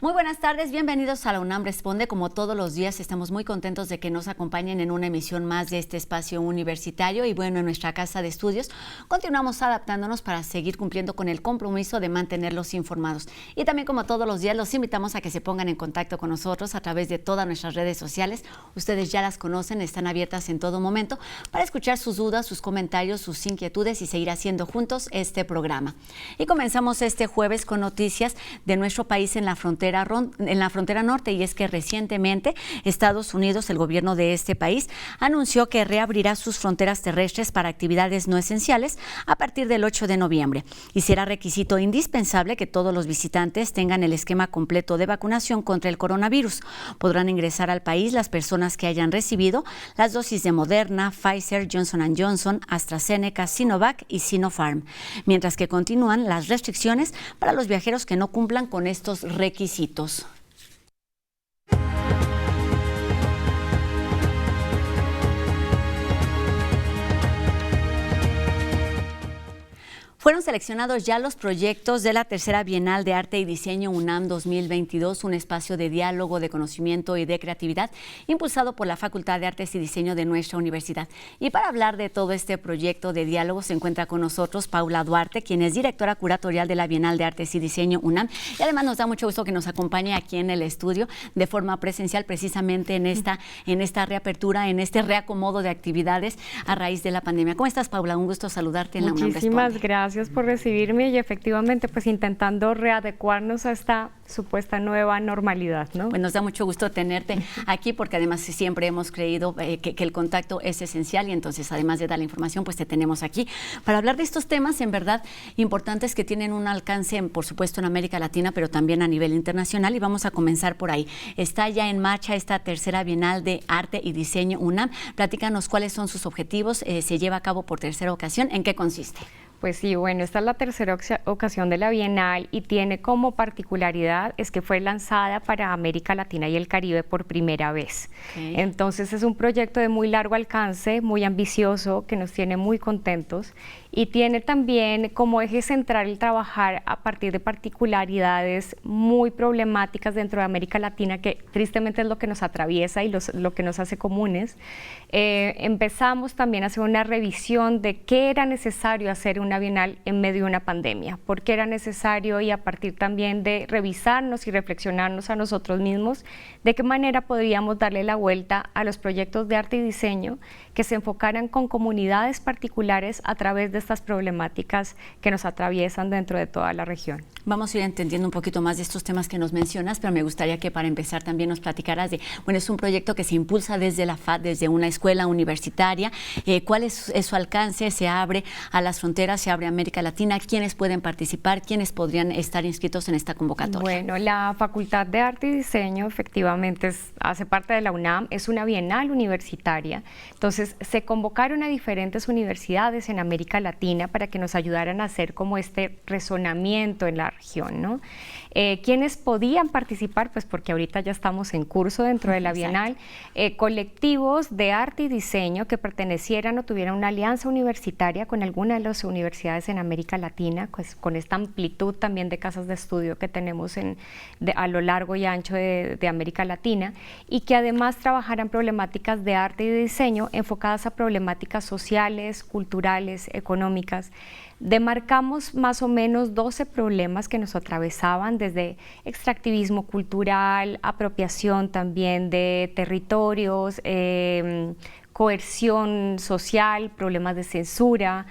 Muy buenas tardes, bienvenidos a la UNAM Responde. Como todos los días, estamos muy contentos de que nos acompañen en una emisión más de este espacio universitario. Y bueno, en nuestra casa de estudios continuamos adaptándonos para seguir cumpliendo con el compromiso de mantenerlos informados. Y también, como todos los días, los invitamos a que se pongan en contacto con nosotros a través de todas nuestras redes sociales. Ustedes ya las conocen, están abiertas en todo momento para escuchar sus dudas, sus comentarios, sus inquietudes y seguir haciendo juntos este programa. Y comenzamos este jueves con noticias de nuestro país en la frontera norte, y es que recientemente Estados Unidos, el gobierno de este país, anunció que reabrirá sus fronteras terrestres para actividades no esenciales a partir del 8 de noviembre y será requisito indispensable que todos los visitantes tengan el esquema completo de vacunación contra el coronavirus. Podrán ingresar al país las personas que hayan recibido las dosis de Moderna, Pfizer, Johnson & Johnson, AstraZeneca, Sinovac y Sinopharm, mientras que continúan las restricciones para los viajeros que no cumplan con estos requisitos. Fueron seleccionados ya los proyectos de la tercera Bienal de Arte y Diseño UNAM 2022, un espacio de diálogo, de conocimiento y de creatividad impulsado por la Facultad de Artes y Diseño de nuestra universidad. Y para hablar de todo este proyecto de diálogo se encuentra con nosotros Paula Duarte, quien es directora curatorial de la Bienal de Artes y Diseño UNAM. Y además nos da mucho gusto que nos acompañe aquí en el estudio de forma presencial, precisamente en esta reapertura, en este reacomodo de actividades a raíz de la pandemia. ¿Cómo estás, Paula? Un gusto saludarte en la UNAM Responde. Muchísimas gracias por recibirme y efectivamente pues intentando readecuarnos a esta supuesta nueva normalidad, ¿no? Bueno, nos da mucho gusto tenerte aquí porque además siempre hemos creído que el contacto es esencial y entonces además de dar la información pues te tenemos aquí para hablar de estos temas en verdad importantes que tienen un alcance por supuesto en América Latina pero también a nivel internacional y vamos a comenzar por ahí. Está ya en marcha esta tercera Bienal de Arte y Diseño UNAM. Platícanos cuáles son sus objetivos, se lleva a cabo por tercera ocasión, ¿en qué consiste? Pues sí, bueno, esta es la tercera ocasión de la Bienal y tiene como particularidad es que fue lanzada para América Latina y el Caribe por primera vez. Okay. Entonces es un proyecto de muy largo alcance, muy ambicioso, que nos tiene muy contentos y tiene también como eje central el trabajar a partir de particularidades muy problemáticas dentro de América Latina, que tristemente es lo que nos atraviesa y lo que nos hace comunes. Empezamos también a hacer una revisión de qué era necesario hacer una Bienal en medio de una pandemia, por qué era necesario y a partir también de revisarnos y reflexionarnos a nosotros mismos, de qué manera podríamos darle la vuelta a los proyectos de arte y diseño que se enfocaran con comunidades particulares a través de estas problemáticas que nos atraviesan dentro de toda la región. Vamos a ir entendiendo un poquito más de estos temas que nos mencionas, pero me gustaría que para empezar también nos platicaras de, bueno, es un proyecto que se impulsa desde la FAD, desde una escuela universitaria. ¿Cuál es su alcance? ¿Se abre a las fronteras? ¿Se abre a América Latina? ¿Quiénes pueden participar? ¿Quiénes podrían estar inscritos en esta convocatoria? Bueno, la Facultad de Arte y Diseño efectivamente hace parte de la UNAM, es una bienal universitaria. Entonces, se convocaron a diferentes universidades en América Latina para que nos ayudaran a hacer como este razonamiento en la región, ¿no? ¿Quiénes podían participar? Pues porque ahorita ya estamos en curso dentro de la Bienal, colectivos de arte y diseño que pertenecieran o tuvieran una alianza universitaria con alguna de las universidades en América Latina, pues con esta amplitud también de casas de estudio que tenemos a lo largo y ancho de América Latina, y que además trabajaran problemáticas de arte y de diseño enfocadas a problemáticas sociales, culturales, económicas. Demarcamos más o menos 12 problemas que nos atravesaban, desde extractivismo cultural, apropiación también de territorios, coerción social, problemas de censura,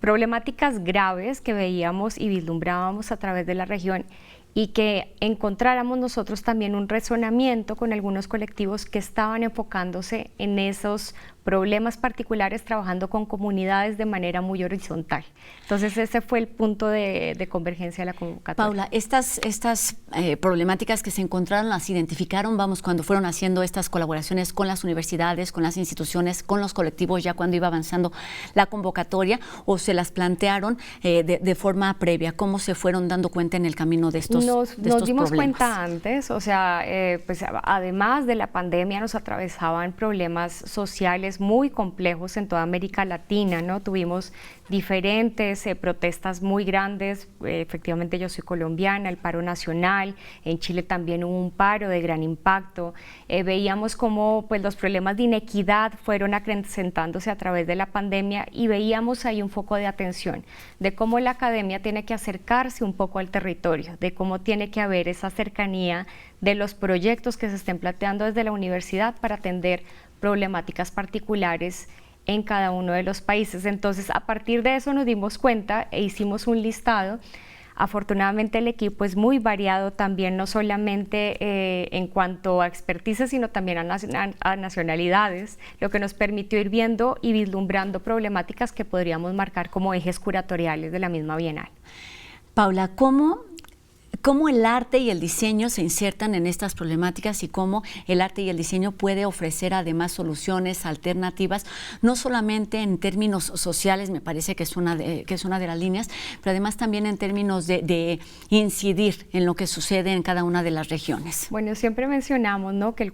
problemáticas graves que veíamos y vislumbrábamos a través de la región y que encontráramos nosotros también un razonamiento con algunos colectivos que estaban enfocándose en esos problemas particulares, trabajando con comunidades de manera muy horizontal. Entonces ese fue el punto de convergencia de la convocatoria. Paula, estas problemáticas que se encontraron, las identificaron, cuando fueron haciendo estas colaboraciones con las universidades, con las instituciones, con los colectivos, ya cuando iba avanzando la convocatoria, o se las plantearon de forma previa. ¿Cómo se fueron dando cuenta en el camino de estos estos Nos dimos problemas? cuenta antes, o sea, pues además de la pandemia nos atravesaban problemas sociales muy complejos en toda América Latina, ¿no? Tuvimos diferentes protestas muy grandes, efectivamente yo soy colombiana, el paro nacional, en Chile también hubo un paro de gran impacto, veíamos cómo pues, los problemas de inequidad fueron acrecentándose a través de la pandemia y veíamos ahí un foco de atención, de cómo la academia tiene que acercarse un poco al territorio, de cómo tiene que haber esa cercanía de los proyectos que se estén planteando desde la universidad para atender problemáticas particulares en cada uno de los países. Entonces, a partir de eso nos dimos cuenta e hicimos un listado. Afortunadamente el equipo es muy variado también, no solamente en cuanto a expertise, sino también a nacionalidades, lo que nos permitió ir viendo y vislumbrando problemáticas que podríamos marcar como ejes curatoriales de la misma Bienal. Paula, ¿cómo el arte y el diseño se insertan en estas problemáticas y cómo el arte y el diseño puede ofrecer además soluciones alternativas, no solamente en términos sociales, me parece que es una de las líneas, pero además también en términos de incidir en lo que sucede en cada una de las regiones? Bueno, siempre mencionamos, ¿no?, que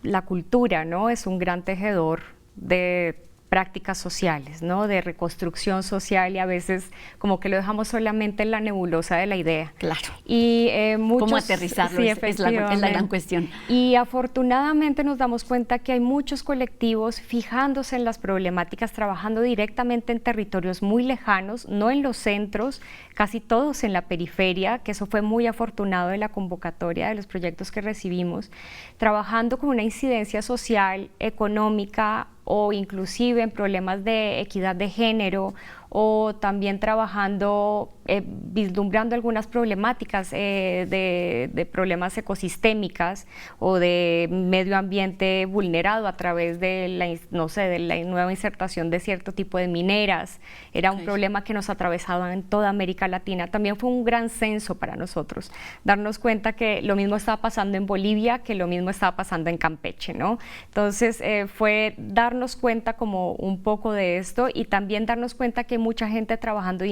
la cultura, ¿no?, es un gran tejedor de prácticas sociales, ¿no?, de reconstrucción social, y a veces como que lo dejamos solamente en la nebulosa de la idea. Claro. Y ¿cómo aterrizarlo? Sí, es la gran cuestión. Y afortunadamente nos damos cuenta que hay muchos colectivos fijándose en las problemáticas, trabajando directamente en territorios muy lejanos, no en los centros, casi todos en la periferia, que eso fue muy afortunado de la convocatoria de los proyectos que recibimos, trabajando con una incidencia social, económica, o inclusive en problemas de equidad de género, o también trabajando, vislumbrando algunas problemáticas de problemas ecosistémicas o de medio ambiente vulnerado a través de la nueva insertación de cierto tipo de mineras. Era un problema que nos atravesaba en toda América Latina. También fue un gran censo para nosotros, darnos cuenta que lo mismo estaba pasando en Bolivia, que lo mismo estaba pasando en Campeche, ¿no? Entonces fue darnos cuenta como un poco de esto, y también darnos cuenta que mucha gente trabajando e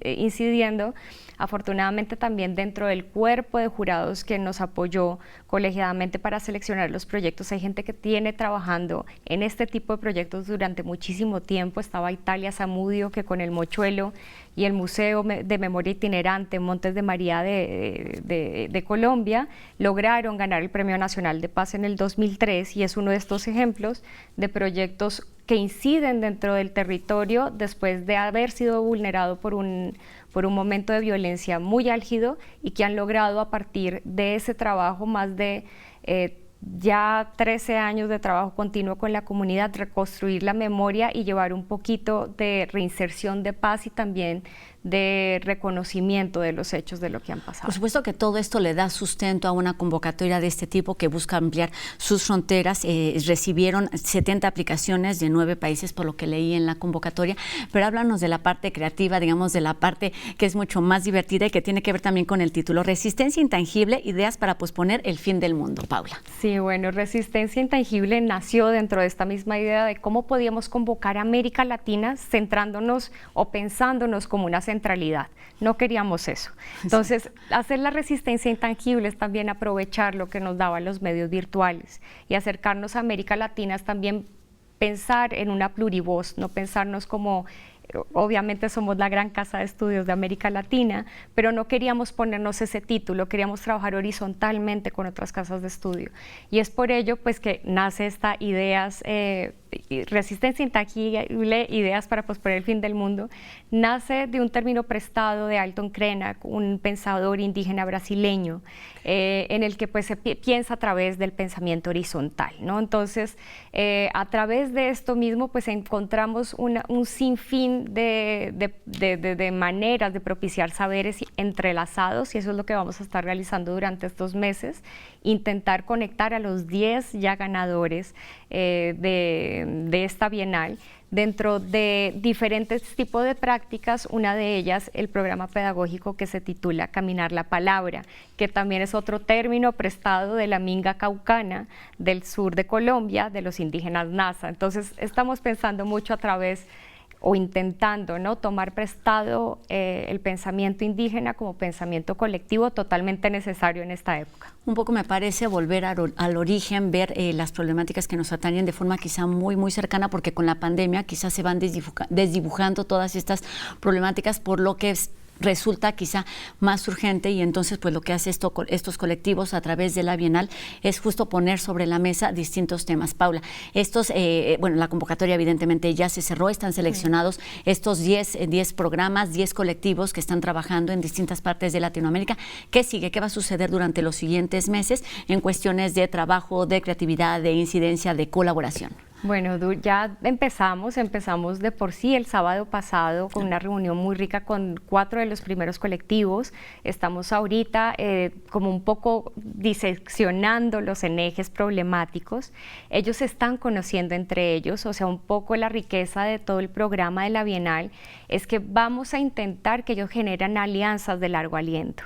incidiendo. Afortunadamente también dentro del cuerpo de jurados que nos apoyó colegiadamente para seleccionar los proyectos, hay gente que tiene trabajando en este tipo de proyectos durante muchísimo tiempo. Estaba Italia Zamudio, que con el Mochuelo y el Museo de Memoria Itinerante Montes de María de Colombia lograron ganar el Premio Nacional de Paz en el 2003, y es uno de estos ejemplos de proyectos que inciden dentro del territorio después de haber sido vulnerado por un momento de violencia muy álgido, y que han logrado a partir de ese trabajo, más de ya 13 años de trabajo continuo con la comunidad, reconstruir la memoria y llevar un poquito de reinserción de paz y también de reconocimiento de los hechos de lo que han pasado. Por supuesto que todo esto le da sustento a una convocatoria de este tipo que busca ampliar sus fronteras. Recibieron 70 aplicaciones de 9 países, por lo que leí en la convocatoria, pero háblanos de la parte creativa, digamos, de la parte que es mucho más divertida y que tiene que ver también con el título: Resistencia Intangible, ideas para posponer el fin del mundo. Paula. Sí, bueno, Resistencia Intangible nació dentro de esta misma idea de cómo podíamos convocar a América Latina centrándonos o pensándonos como una centralidad. No queríamos eso. Entonces, hacer la resistencia intangible es también aprovechar lo que nos daban los medios virtuales, y acercarnos a América Latina es también pensar en una plurivoz, no pensarnos como... Obviamente somos la gran casa de estudios de América Latina, pero no queríamos ponernos ese título, queríamos trabajar horizontalmente con otras casas de estudio. Y es por ello pues que nace esta ideas, Resistencia Intangible, ideas para posponer el fin del mundo. Nace de un término prestado de Ailton Krenak, un pensador indígena brasileño, en el que pues se piensa a través del pensamiento horizontal, ¿no? Entonces, a través de esto mismo pues encontramos un sinfín de maneras de propiciar saberes entrelazados, y eso es lo que vamos a estar realizando durante estos meses: intentar conectar a los 10 ya ganadores de esta Bienal dentro de diferentes tipos de prácticas. Una de ellas, el programa pedagógico que se titula Caminar la Palabra, que también es otro término prestado de la minga caucana del sur de Colombia, de los indígenas Nasa. Entonces, estamos pensando mucho a través o intentando, ¿no?, tomar prestado el pensamiento indígena como pensamiento colectivo totalmente necesario en esta época. Un poco me parece volver al origen, ver las problemáticas que nos atañen de forma quizá muy cercana, porque con la pandemia quizás se van desdibujando todas estas problemáticas, por lo que resulta quizá más urgente, y entonces pues lo que hace estos colectivos a través de la Bienal es justo poner sobre la mesa distintos temas. Paula, bueno, la convocatoria evidentemente ya se cerró, están seleccionados estos 10 programas, 10 colectivos que están trabajando en distintas partes de Latinoamérica. ¿Qué sigue? ¿Qué va a suceder durante los siguientes meses en cuestiones de trabajo, de creatividad, de incidencia, de colaboración? Bueno, ya empezamos de por sí el sábado pasado con una reunión muy rica con 4 de los primeros colectivos. Estamos ahorita como un poco diseccionando los ejes problemáticos. Ellos se están conociendo entre ellos, o sea, un poco la riqueza de todo el programa de la Bienal es que vamos a intentar que ellos generen alianzas de largo aliento.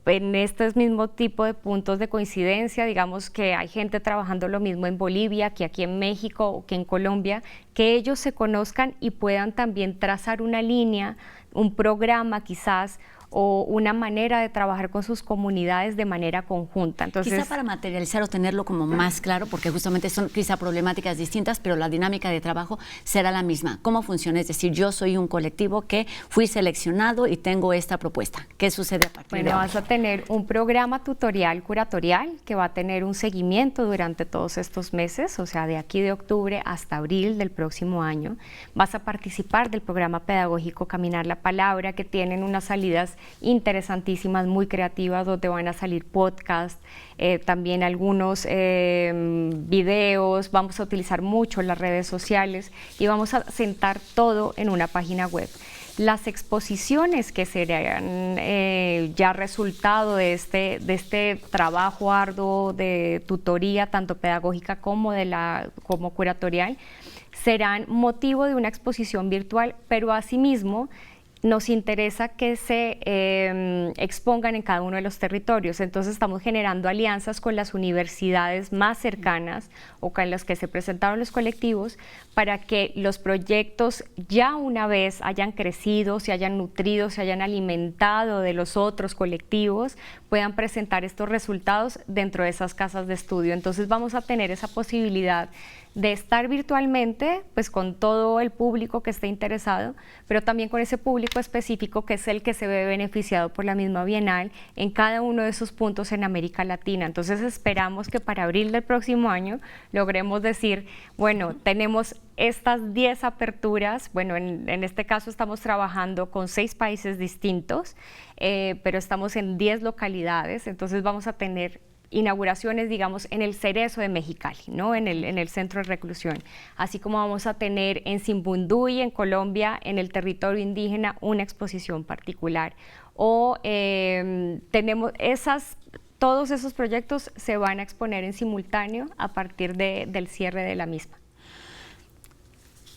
En este mismo tipo de puntos de coincidencia, digamos que hay gente trabajando lo mismo en Bolivia, que aquí en México o que en Colombia, que ellos se conozcan y puedan también trazar una línea, un programa quizás, o una manera de trabajar con sus comunidades de manera conjunta. Entonces, quizá para materializar o tenerlo como más claro, porque justamente son quizá problemáticas distintas, pero la dinámica de trabajo será la misma. ¿Cómo funciona? Es decir, yo soy un colectivo que fui seleccionado y tengo esta propuesta. ¿Qué sucede a partir de ahora? Vas a tener un programa tutorial curatorial que va a tener un seguimiento durante todos estos meses, o sea, de aquí de octubre hasta abril del próximo año. Vas a participar del programa pedagógico Caminar la Palabra, que tienen unas salidas interesantísimas, muy creativas, donde van a salir podcasts, también algunos videos. Vamos a utilizar mucho las redes sociales y vamos a sentar todo en una página web. Las exposiciones que serán ya resultado de este trabajo arduo de tutoría, tanto pedagógica como curatorial, serán motivo de una exposición virtual, pero asimismo nos interesa que se expongan en cada uno de los territorios. Entonces estamos generando alianzas con las universidades más cercanas o con las que se presentaron los colectivos para que los proyectos ya una vez hayan crecido, se hayan nutrido, se hayan alimentado de los otros colectivos, puedan presentar estos resultados dentro de esas casas de estudio. Entonces vamos a tener esa posibilidad de estar virtualmente, pues con todo el público que esté interesado, pero también con ese público específico que es el que se ve beneficiado por la misma Bienal en cada uno de esos puntos en América Latina. Entonces esperamos que para abril del próximo año logremos decir, bueno, tenemos estas 10 aperturas, bueno, en este caso estamos trabajando con 6 países distintos, pero estamos en 10 localidades, entonces vamos a tener inauguraciones, digamos, en el Cerezo de Mexicali, ¿no?, en el centro de reclusión, así como vamos a tener en Zimbunduy, en Colombia, en el territorio indígena, una exposición particular. O tenemos todos esos proyectos se van a exponer en simultáneo a partir del cierre de la misma.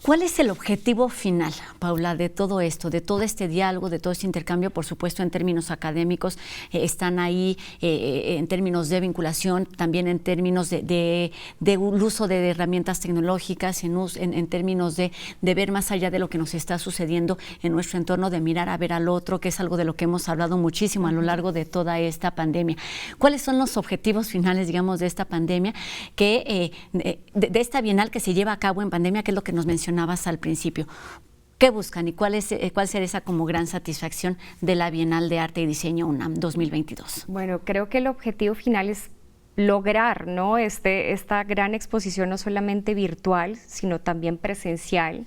¿Cuál es el objetivo final, Paula, de todo esto, de todo este diálogo, de todo este intercambio? Por supuesto, en términos académicos están ahí, en términos de vinculación, también en términos de uso de herramientas tecnológicas, en términos de ver más allá de lo que nos está sucediendo en nuestro entorno, de mirar a ver al otro, que es algo de lo que hemos hablado muchísimo a lo largo de toda esta pandemia. ¿Cuáles son los objetivos finales, digamos, de esta pandemia, de esta Bienal que se lleva a cabo en pandemia, que es lo que nos mencionabas al principio? ¿Qué buscan y cuál será esa como gran satisfacción de la Bienal de Arte y Diseño UNAM 2022? Bueno, creo que el objetivo final es lograr, ¿no?, esta gran exposición no solamente virtual, sino también presencial,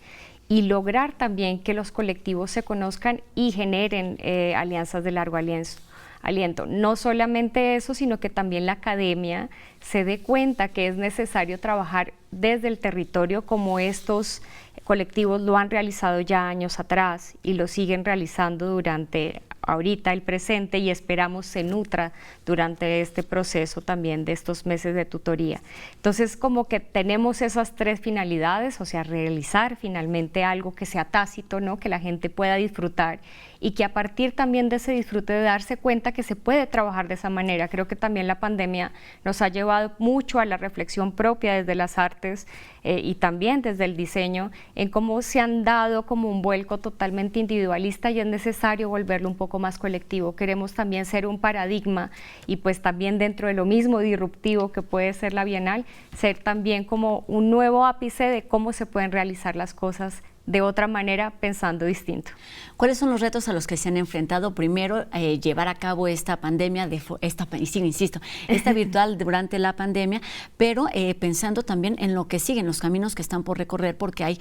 y lograr también que los colectivos se conozcan y generen alianzas de largo aliento. No solamente eso, sino que también la academia se dé cuenta que es necesario trabajar desde el territorio, como estos colectivos lo han realizado ya años atrás y lo siguen realizando durante ahorita, el presente, y esperamos se nutra durante este proceso también de estos meses de tutoría. Entonces, como que tenemos esas tres finalidades, o sea, realizar finalmente algo que sea tácito, ¿no? Que la gente pueda disfrutar y que a partir también de ese disfrute de darse cuenta que se puede trabajar de esa manera. Creo que también la pandemia nos ha llevado mucho a la reflexión propia desde las artes y también desde el diseño, en cómo se han dado como un vuelco totalmente individualista y es necesario volverlo un poco más colectivo. Queremos también ser un paradigma y pues también dentro de lo mismo disruptivo que puede ser la Bienal, ser también como un nuevo ápice de cómo se pueden realizar las cosas de otra manera, pensando distinto. ¿Cuáles son los retos a los que se han enfrentado? Primero, llevar a cabo esta pandemia, esta virtual durante la pandemia, pero pensando también en lo que sigue, en los caminos que están por recorrer, porque hay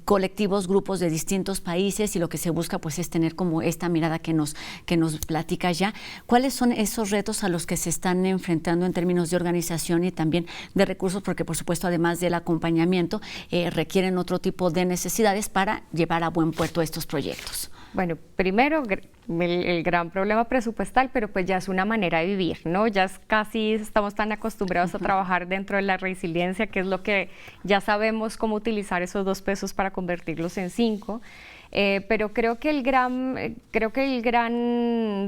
colectivos, grupos de distintos países y lo que se busca pues es tener como esta mirada que nos platica ya. ¿Cuáles son esos retos a los que se están enfrentando en términos de organización y también de recursos? Porque por supuesto, además del acompañamiento, requieren otro tipo de necesidades para llevar a buen puerto estos proyectos. Bueno, primero el gran problema presupuestal, pero pues ya es una manera de vivir, ¿no? Ya es casi estamos tan acostumbrados a trabajar dentro de la resiliencia, que es lo que ya sabemos cómo utilizar esos 2 pesos para convertirlos en 5. Pero creo que el gran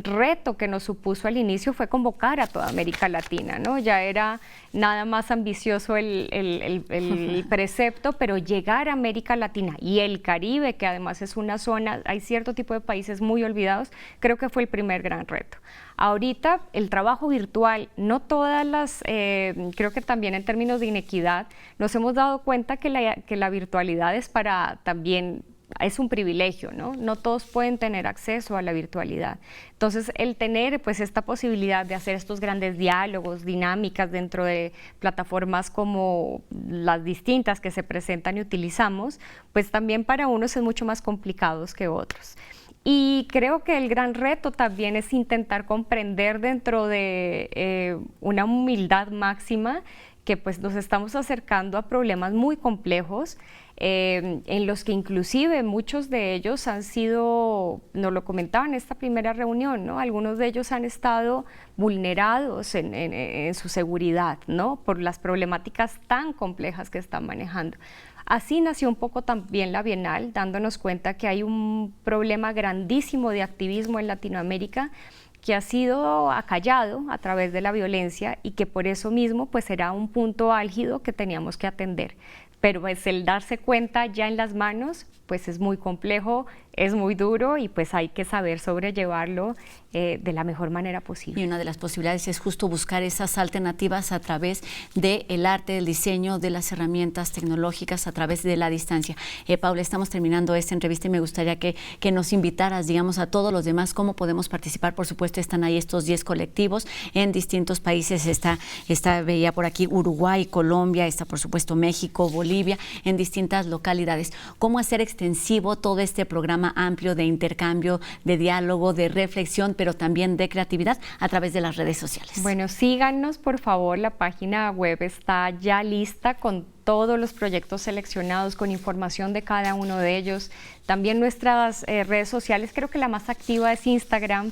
reto que nos supuso al inicio fue convocar a toda América Latina, ¿no? Ya era nada más ambicioso el precepto, pero llegar a América Latina y el Caribe, que además es una zona, hay cierto tipo de países muy olvidados, creo que fue el primer gran reto. Ahorita el trabajo virtual, no todas las, creo que también en términos de inequidad, nos hemos dado cuenta que la virtualidad es para también, es un privilegio, ¿no? No todos pueden tener acceso a la virtualidad. Entonces, el tener pues esta posibilidad de hacer estos grandes diálogos, dinámicas dentro de plataformas como las distintas que se presentan y utilizamos, pues también para unos es mucho más complicado que otros. Y creo que el gran reto también es intentar comprender dentro de una humildad máxima que pues nos estamos acercando a problemas muy complejos, en los que inclusive muchos de ellos han sido, nos lo comentaban en esta primera reunión, ¿no? Algunos de ellos han estado vulnerados en su seguridad, ¿no? Por las problemáticas tan complejas que están manejando. Así nació un poco también la Bienal, dándonos cuenta que hay un problema grandísimo de activismo en Latinoamérica que ha sido acallado a través de la violencia y que por eso mismo pues era un punto álgido que teníamos que atender. Pero pues el darse cuenta ya en las manos pues es muy complejo, es muy duro y pues hay que saber sobrellevarlo de la mejor manera posible. Y una de las posibilidades es justo buscar esas alternativas a través del arte, del diseño, de las herramientas tecnológicas, a través de la distancia. Paula, estamos terminando esta entrevista y me gustaría que nos invitaras, digamos, a todos los demás cómo podemos participar. Por supuesto, están ahí estos 10 colectivos en distintos países. Veía por aquí Uruguay, Colombia, está por supuesto México, Bolivia, en distintas localidades. ¿Cómo hacer extensivo todo este programa amplio de intercambio, de diálogo, de reflexión, pero también de creatividad a través de las redes sociales? Bueno, síganos por favor, la página web está ya lista con todos los proyectos seleccionados, con información de cada uno de ellos. También nuestras redes sociales, creo que la más activa es Instagram,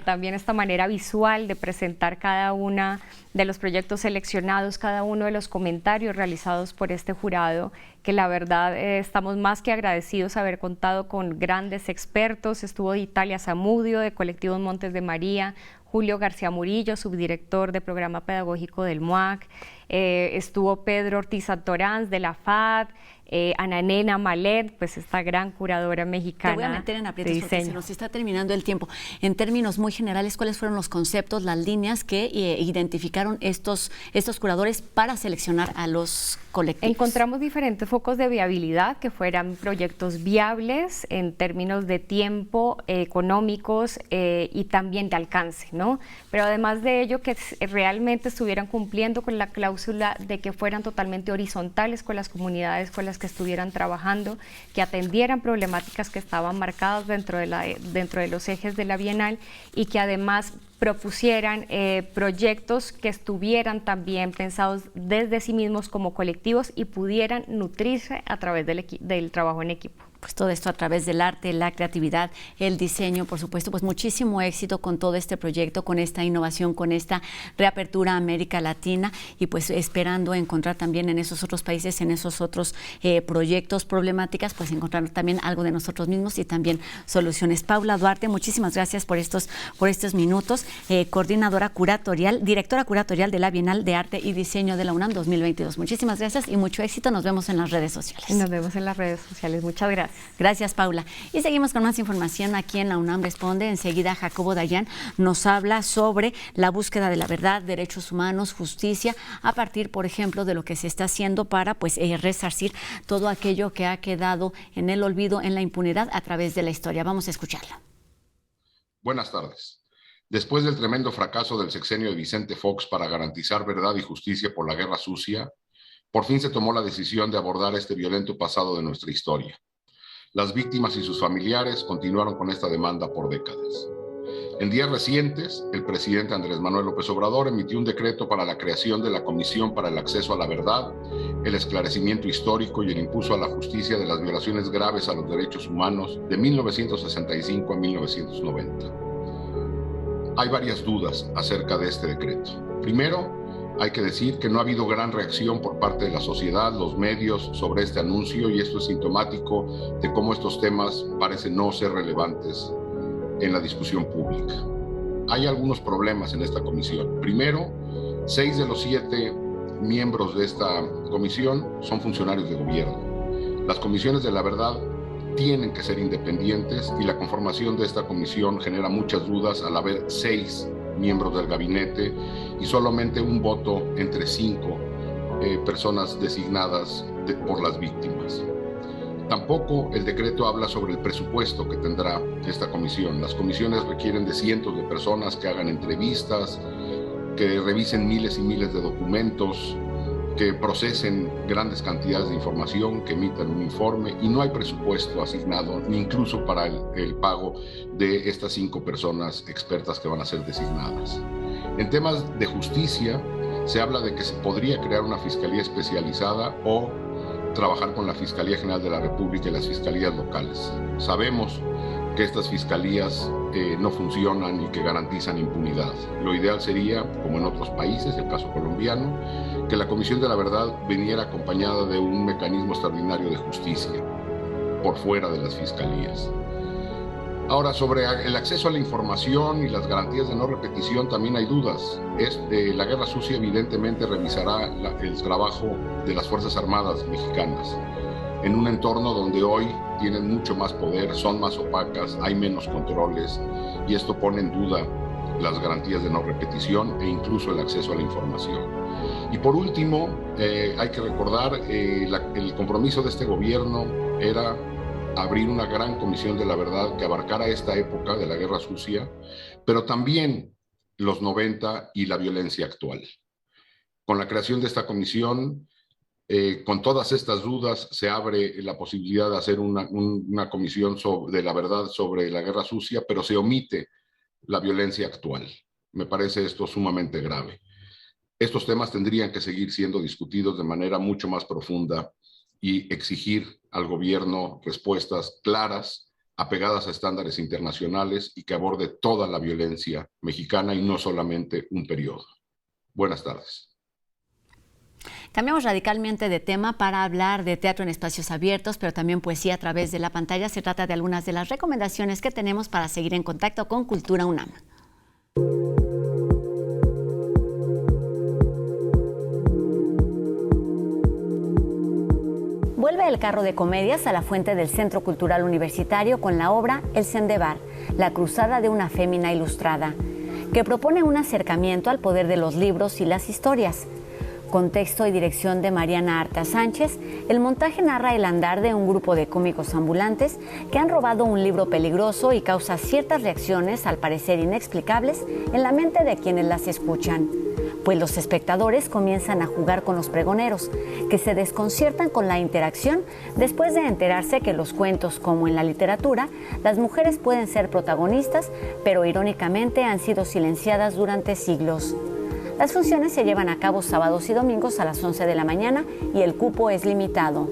también esta manera visual de presentar cada uno de los proyectos seleccionados, cada uno de los comentarios realizados por este jurado, que la verdad estamos más que agradecidos de haber contado con grandes expertos. Estuvo Italia Zamudio de Colectivos Montes de María, Julio García Murillo, subdirector de Programa Pedagógico del MUAC, estuvo Pedro Ortiz Santoranz de la FAD, Ana Nena Malet, pues esta gran curadora mexicana. Te voy a meter en aprietos porque se nos está terminando el tiempo. En términos muy generales, ¿cuáles fueron los conceptos, las líneas que identificaron estos curadores para seleccionar a los colectivos? Encontramos diferentes focos de viabilidad, que fueran proyectos viables en términos de tiempo, económicos y también de alcance, ¿no? Pero además de ello, que realmente estuvieran cumpliendo con la cláusula de que fueran totalmente horizontales con las comunidades con las que estuvieran trabajando, que atendieran problemáticas que estaban marcadas dentro de los ejes de la Bienal y que además propusieran proyectos que estuvieran también pensados desde sí mismos como colectivos y pudieran nutrirse a través del trabajo en equipo. pues todo esto a través del arte, la creatividad, el diseño, por supuesto, pues muchísimo éxito con todo este proyecto, con esta innovación, con esta reapertura a América Latina y pues esperando encontrar también en esos otros países, en esos otros proyectos, problemáticas, pues encontrar también algo de nosotros mismos y también soluciones. Paula Duarte, muchísimas gracias por estos minutos, coordinadora curatorial, directora curatorial de la Bienal de Arte y Diseño de la UNAM 2022. Muchísimas gracias y mucho éxito. Nos vemos en las redes sociales. Nos vemos en las redes sociales. Muchas gracias. Gracias, Paula. Y seguimos con más información aquí en La UNAM Responde. Enseguida, Jacobo Dayan nos habla sobre la búsqueda de la verdad, derechos humanos, justicia, a partir, por ejemplo, de lo que se está haciendo para resarcir todo aquello que ha quedado en el olvido, en la impunidad, a través de la historia. Vamos a escucharla. Buenas tardes. Después del tremendo fracaso del sexenio de Vicente Fox para garantizar verdad y justicia por la Guerra Sucia, por fin se tomó la decisión de abordar este violento pasado de nuestra historia. Las víctimas y sus familiares continuaron con esta demanda por décadas. En días recientes, el presidente Andrés Manuel López Obrador emitió un decreto para la creación de la Comisión para el Acceso a la Verdad, el Esclarecimiento Histórico y el Impulso a la Justicia de las violaciones graves a los derechos humanos de 1965 a 1990. Hay varias dudas acerca de este decreto. Primero, hay que decir que no ha habido gran reacción por parte de la sociedad, los medios, sobre este anuncio, y esto es sintomático de cómo estos temas parecen no ser relevantes en la discusión pública. Hay algunos problemas en esta comisión. Primero, 6 de los 7 miembros de esta comisión son funcionarios de gobierno. Las comisiones de la verdad tienen que ser independientes y la conformación de esta comisión genera muchas dudas al haber 6 miembros del gabinete y solamente un voto entre 5 personas designadas por las víctimas. Tampoco el decreto habla sobre el presupuesto que tendrá esta comisión. Las comisiones requieren de cientos de personas que hagan entrevistas, que revisen miles y miles de documentos, que procesen grandes cantidades de información, que emitan un informe, y no hay presupuesto asignado ni incluso para el pago de estas 5 personas expertas que van a ser designadas. En temas de justicia, se habla de que se podría crear una fiscalía especializada o trabajar con la Fiscalía General de la República y las fiscalías locales. Sabemos que estas fiscalías no funcionan y que garantizan impunidad. Lo ideal sería, como en otros países, el caso colombiano, que la Comisión de la Verdad viniera acompañada de un mecanismo extraordinario de justicia por fuera de las fiscalías. Ahora, sobre el acceso a la información y las garantías de no repetición también hay dudas. La Guerra Sucia evidentemente revisará el trabajo de las Fuerzas Armadas mexicanas en un entorno donde hoy tienen mucho más poder, son más opacas, hay menos controles, y esto pone en duda las garantías de no repetición e incluso el acceso a la información. Y por último, hay que recordar el compromiso de este gobierno era abrir una gran comisión de la verdad que abarcara esta época de la Guerra Sucia, pero también los 90 y la violencia actual. Con la creación de esta comisión, con todas estas dudas, se abre la posibilidad de hacer una comisión de la verdad sobre la Guerra Sucia, pero se omite la violencia actual. Me parece esto sumamente grave. Estos temas tendrían que seguir siendo discutidos de manera mucho más profunda y exigir al gobierno respuestas claras, apegadas a estándares internacionales y que aborde toda la violencia mexicana y no solamente un periodo. Buenas tardes. Cambiamos radicalmente de tema para hablar de teatro en espacios abiertos, pero también poesía a través de la pantalla. Se trata de algunas de las recomendaciones que tenemos para seguir en contacto con Cultura UNAM. Vuelve el carro de comedias a la fuente del Centro Cultural Universitario con la obra El Sendebar, la cruzada de una fémina ilustrada, que propone un acercamiento al poder de los libros y las historias. Con texto y dirección de Mariana Arta Sánchez, el montaje narra el andar de un grupo de cómicos ambulantes que han robado un libro peligroso y causa ciertas reacciones, al parecer inexplicables, en la mente de quienes las escuchan. Pues los espectadores comienzan a jugar con los pregoneros, que se desconciertan con la interacción después de enterarse que los cuentos, como en la literatura, las mujeres pueden ser protagonistas, pero irónicamente han sido silenciadas durante siglos. Las funciones se llevan a cabo sábados y domingos a las 11 de la mañana y el cupo es limitado.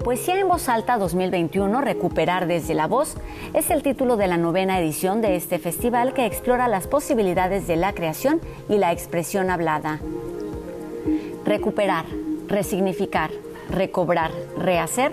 Poesía en voz alta 2021, Recuperar desde la voz, es el título de la 9ª edición de este festival que explora las posibilidades de la creación y la expresión hablada. Recuperar, resignificar, recobrar, rehacer,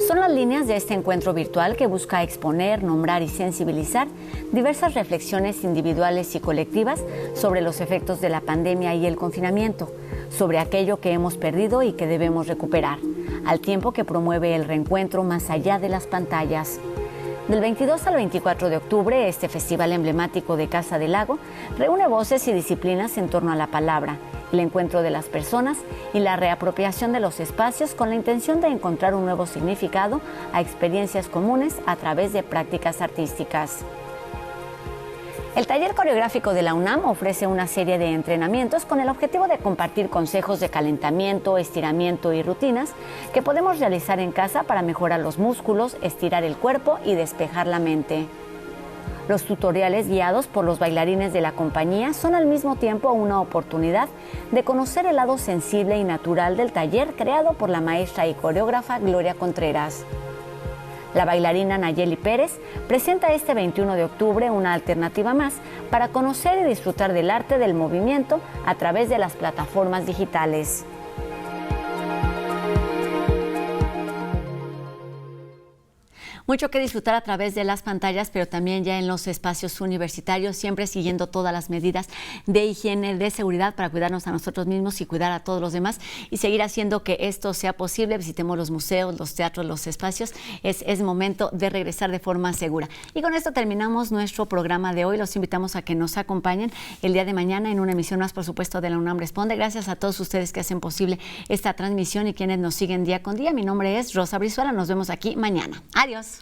son las líneas de este encuentro virtual que busca exponer, nombrar y sensibilizar diversas reflexiones individuales y colectivas sobre los efectos de la pandemia y el confinamiento, sobre aquello que hemos perdido y que debemos recuperar, al tiempo que promueve el reencuentro más allá de las pantallas. Del 22 al 24 de octubre, este festival emblemático de Casa del Lago reúne voces y disciplinas en torno a la palabra, el encuentro de las personas y la reapropiación de los espacios con la intención de encontrar un nuevo significado a experiencias comunes a través de prácticas artísticas. El taller coreográfico de la UNAM ofrece una serie de entrenamientos con el objetivo de compartir consejos de calentamiento, estiramiento y rutinas que podemos realizar en casa para mejorar los músculos, estirar el cuerpo y despejar la mente. Los tutoriales guiados por los bailarines de la compañía son al mismo tiempo una oportunidad de conocer el lado sensible y natural del taller creado por la maestra y coreógrafa Gloria Contreras. La bailarina Nayeli Pérez presenta este 21 de octubre una alternativa más para conocer y disfrutar del arte del movimiento a través de las plataformas digitales. Mucho que disfrutar a través de las pantallas, pero también ya en los espacios universitarios, siempre siguiendo todas las medidas de higiene, de seguridad para cuidarnos a nosotros mismos y cuidar a todos los demás y seguir haciendo que esto sea posible. Visitemos los museos, los teatros, los espacios. Es momento de regresar de forma segura. Y con esto terminamos nuestro programa de hoy. Los invitamos a que nos acompañen el día de mañana en una emisión más, por supuesto, de la UNAM Responde. Gracias a todos ustedes que hacen posible esta transmisión y quienes nos siguen día con día. Mi nombre es Rosa Brizuela. Nos vemos aquí mañana. Adiós.